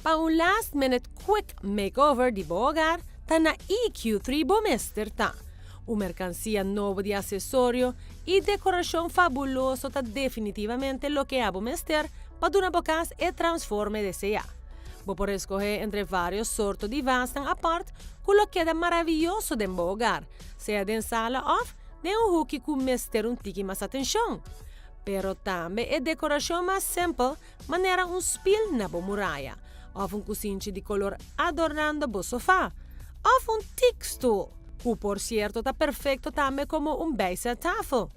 Pa un last minute quick makeover di bo hogar, ta na EQ3 Bomester ta. Uma mercancia novo de acessório e decoração fabuloso tá definitivamente lo que abo mester para una bocas e transforme desejar. Vou por escolher entre vários sortos de vastas aparte, com lo queda maravilhoso de bo hogar, seja de sala of de hook com mester tiki mais atenção. Pero também é decoração mais simples, maneira spiel na bo muralla, of cozinha de color adornando bo sofá, of tikstoel. Que, por cierto, está perfecto también como un base tafel.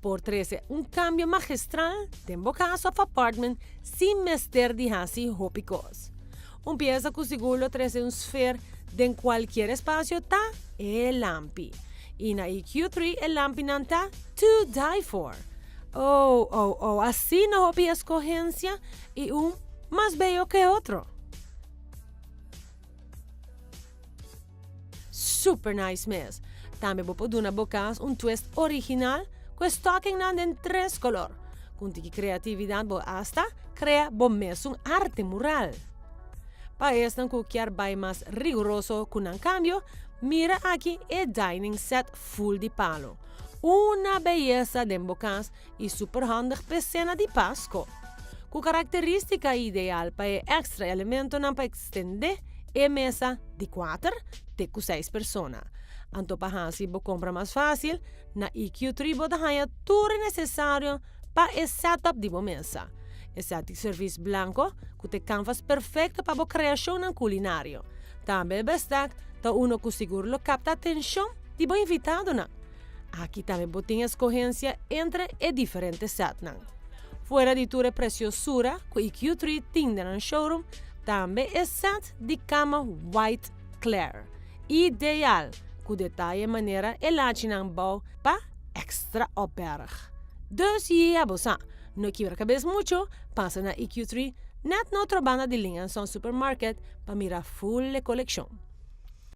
Por 13, un cambio magistral de un caso of apartment sin mester de hasi hopicos. Un pieza que seguro 13 un sphere de cualquier espacio ta el lampi. Y na EQ3 el lampi nanta to die for. Así no hopi escogencia y un más bello que otro. Super nice mes. Também vou pôr na bocas twist original com stocking em 3 color. Com tiki criatividade bo hasta crea bom mesmo arte mural. Para este cualquier vai mais rigoroso com cambio, mira aqui o dining set full de palo. Uma beleza de bocas e super handig para cena de Pasco. Com característica ideal para extra elemento para extender e mesa de 4 de 6 personas. Anto para si bo compra mais fácil, na EQ3 bo da tudo necessário para o setup de bo mesa. Esse serviço branco, que te canvas perfeito para bo criação culinário. Também destaca tá uno que seguro lo capta atenção de bo invitado na. Aqui também bo tem escorrência entre e diferentes set na. Fora de tua preciosura, que EQ3 tem no showroom, também é set de cama white clear. Ideal, com detalhe maneira elatinang bau pa extra operig. Dus ja, bosa, no quiero cabeça mucho, passa na EQ3, net no outra banda de linha Supermarket para mirar full coleção.